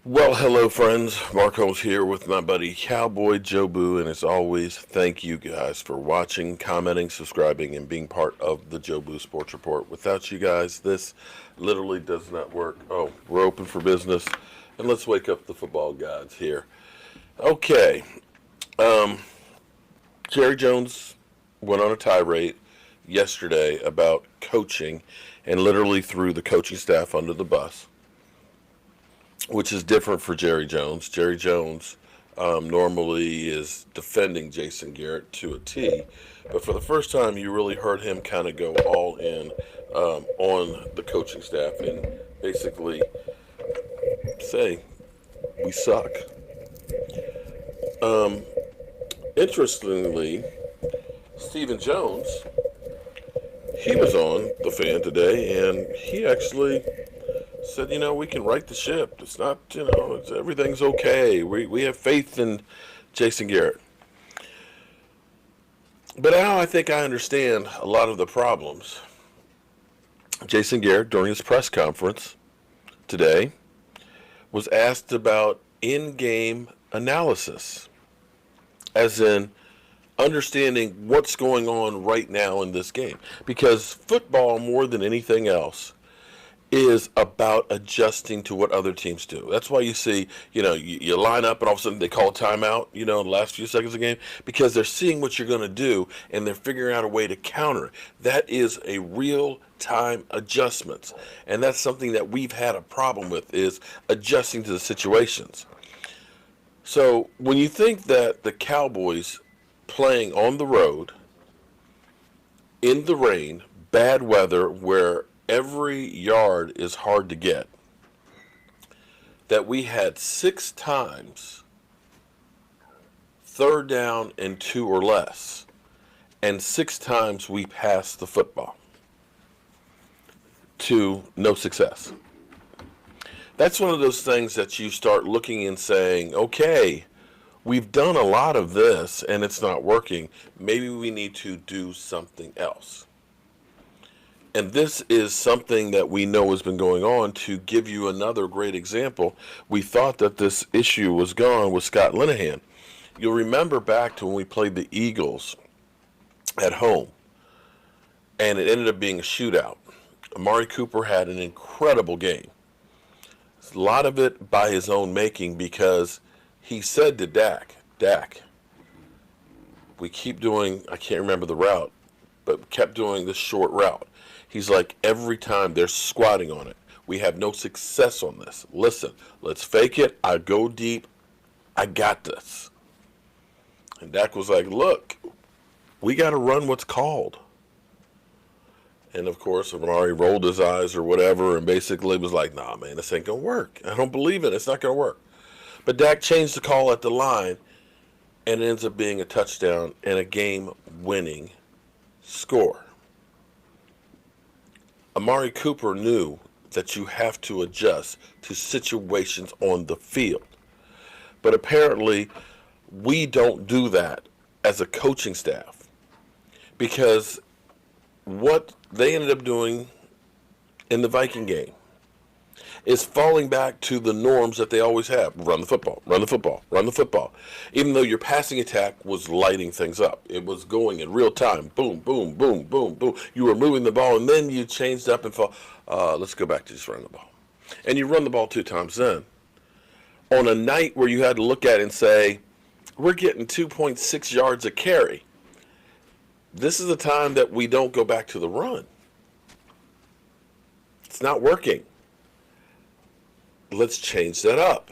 Well, hello, friends. Mark Holmes here with my buddy Cowboy Joe Boo, and as always, thank you guys for watching, commenting, subscribing, and being part of the Joe Boo Sports Report. Without you guys, this literally does not work. Oh, we're open for business, and let's wake up the football gods here. Okay, um, Jerry Jones went on a tirade yesterday about coaching, and literally threw the coaching staff under the bus, which is different for Jerry Jones. Jerry Jones normally is defending Jason Garrett to a T, but for the first time, you really heard him kind of go all in on the coaching staff and basically say, we suck. Um, Interestingly, Stephen Jones, he was on the fan today, and he actually said, we can right the ship. It's not, everything's okay. We have faith in Jason Garrett. But now I think I understand a lot of the problems. Jason Garrett, during his press conference today, was asked about in-game analysis, as in understanding what's going on right now in this game. Because football, more than anything else, is about adjusting to what other teams do. That's why you see, you line up and all of a sudden they call a timeout, in the last few seconds of the game, because they're seeing what you're going to do and they're figuring out a way to counter it. That is a real-time adjustment. And that's something that we've had a problem with, is adjusting to the situations. So when you think that the Cowboys playing on the road, in the rain, bad weather, where every yard is hard to get, that we had 6 times third down and 2 or less, and 6 times we passed the football to no success. That's one of those things that you start looking and saying, okay, we've done a lot of this and it's not working. Maybe we need to do something else. And this is something that we know has been going on. To give you another great example, we thought that this issue was gone with Scott Linehan. You'll remember back to when we played the Eagles at home, and it ended up being a shootout. Amari Cooper had an incredible game. A lot of it by his own making, because he said to Dak, we keep doing, I can't remember the route, but kept doing this short route. He's like, every time they're squatting on it. We have no success on this. Listen, let's fake it. I go deep. I got this. And Dak was like, look, we got to run what's called. And of course, Amari rolled his eyes or whatever and basically was like, nah, man, this ain't going to work. I don't believe it. It's not going to work. But Dak changed the call at the line, and it ends up being a touchdown and a game-winning score. Amari Cooper knew that you have to adjust to situations on the field. But apparently, we don't do that as a coaching staff, because what they ended up doing in the Viking game is falling back to the norms that they always have. Run the football, run the football, run the football. Even though your passing attack was lighting things up. It was going in real time. Boom, boom, boom, boom, boom. You were moving the ball, and then you changed up and thought, let's go back to just running the ball. And you run the ball 2 times then. On a night where you had to look at it and say, we're getting 2.6 yards a carry, this is the time that we don't go back to the run. It's not working. Let's change that up.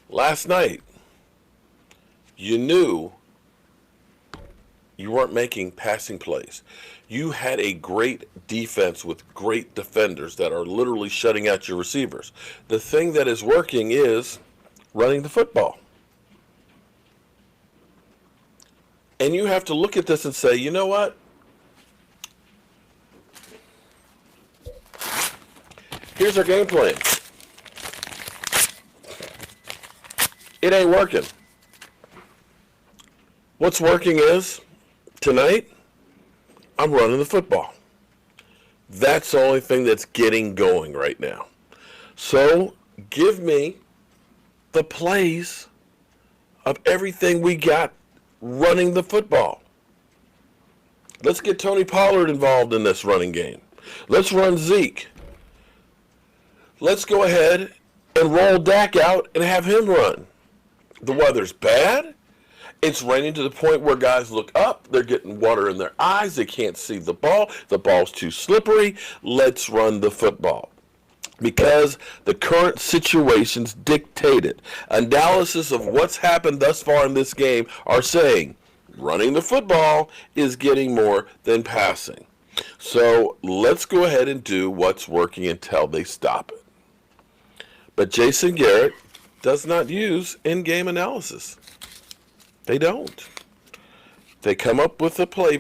Last night, you knew you weren't making passing plays. You had a great defense with great defenders that are literally shutting out your receivers. The thing that is working is running the football. And you have to look at this and say, you know what? Here's our game plan. It ain't working. What's working is, tonight, I'm running the football. That's the only thing that's getting going right now. So Give me the plays of everything we got running the football. Let's get Tony Pollard involved in this running game. Let's run Zeke. Let's go ahead and roll Dak out and have him run. The weather's bad. It's raining to the point where guys look up. They're getting water in their eyes. They can't see the ball. The ball's too slippery. Let's run the football. Because the current situations dictate it. Analysis of what's happened thus far in this game are saying running the football is getting more than passing. So let's go ahead and do what's working until they stop it. But Jason Garrett does not use in-game analysis. They don't. They come up with a play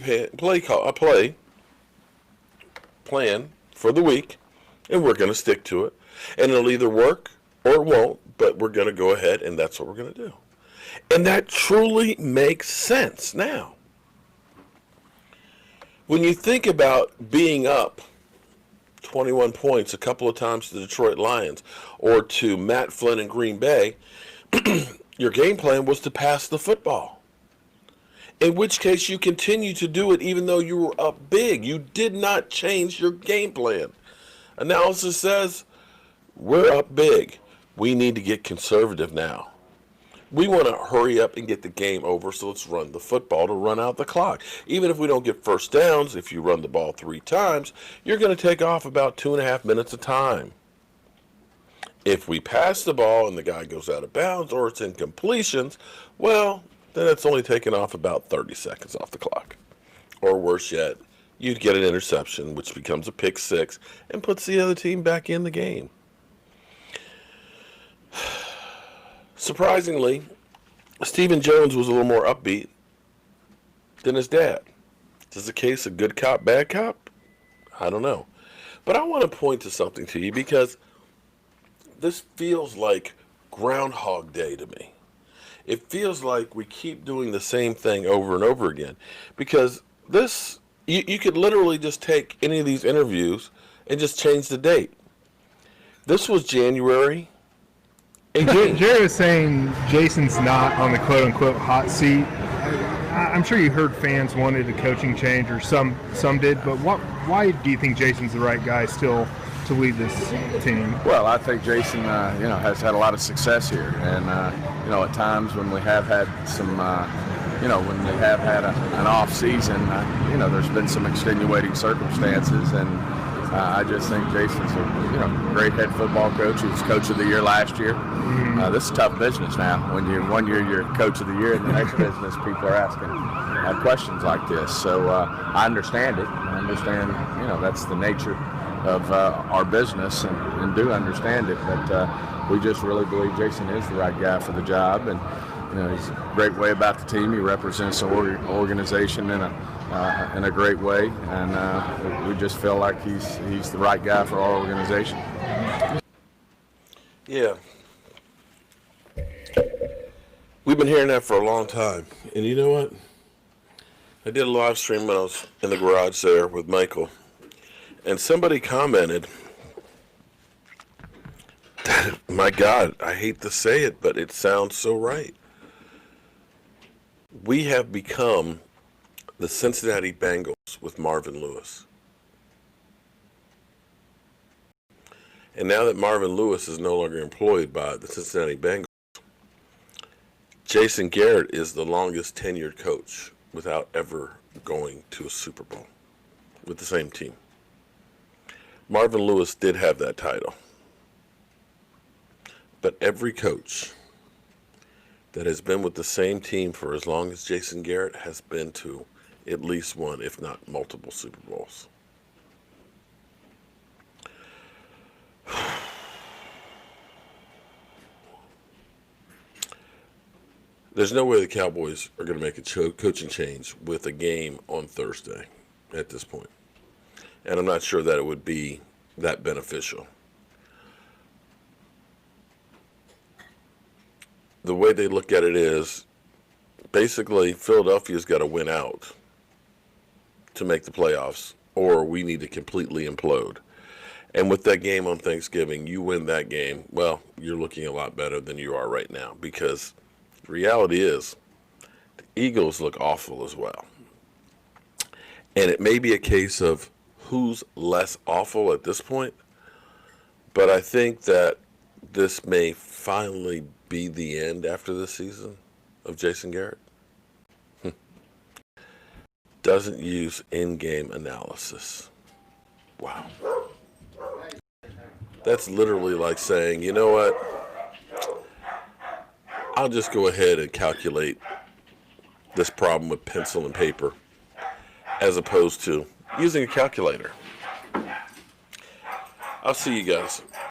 plan for the week, and we're going to stick to it. And it'll either work or it won't, but we're going to go ahead, and that's what we're going to do. And that truly makes sense now. When you think about being up 21 points a couple of times to the Detroit Lions or to Matt Flynn in Green Bay, your game plan was to pass the football. In which case you continue to do it even though you were up big. You did not change your game plan. Analysis says, we're up big. We need to get conservative now. We want to hurry up and get the game over, so let's run the football to run out the clock. Even if we don't get first downs, if you run the ball 3 times, you're going to take off about 2.5 minutes of time. If we pass the ball and the guy goes out of bounds or it's incompletions, well, then it's only taking off about 30 seconds off the clock. Or worse yet, you'd get an interception, which becomes a pick 6 and puts the other team back in the game. Surprisingly, Stephen Jones was a little more upbeat than his dad. Is this a case of good cop, bad cop? I don't know. But I want to point to something to you because this feels like Groundhog Day to me. It feels like we keep doing the same thing over and over again. Because this, you could literally just take any of these interviews and just change the date. This was January 18th. Jerry was saying Jason's not on the quote-unquote hot seat. I'm sure you heard fans wanted a coaching change, or some did, but why do you think Jason's the right guy still to lead this team? Well, I think Jason, has had a lot of success here, and at times when we have had some, when we have had an off season, there's been some extenuating circumstances, and I just think Jason's a great head football coach. He was coach of the year last year. This is tough business now. When one year you're coach of the year, and the next business people are asking questions like this. So I understand it. I understand, that's the nature of our business, and do understand it. But we just really believe Jason is the right guy for the job, and he's a great way about the team. He represents the organization in a great way, and we just feel like he's the right guy for our organization. Yeah. We've been hearing that for a long time. And you know what? I did a live stream when I was in the garage there with Michael. And somebody commented that, my God, I hate to say it, but it sounds so right. We have become the Cincinnati Bengals with Marvin Lewis. And now that Marvin Lewis is no longer employed by the Cincinnati Bengals, Jason Garrett is the longest tenured coach without ever going to a Super Bowl with the same team. Marvin Lewis did have that title. But every coach that has been with the same team for as long as Jason Garrett has been to at least one, if not multiple, Super Bowls. There's no way the Cowboys are going to make a coaching change with a game on Thursday at this point. And I'm not sure that it would be that beneficial. The way they look at it is, basically, Philadelphia's got to win out to make the playoffs, or we need to completely implode. And with that game on Thanksgiving, you win that game, well, you're looking a lot better than you are right now, because the reality is the Eagles look awful as well. And it may be a case of who's less awful at this point, but I think that this may finally be the end after this season of Jason Garrett. Doesn't use in-game analysis. Wow. That's literally like saying, you know what? I'll just go ahead and calculate this problem with pencil and paper as opposed to using a calculator. I'll see you guys.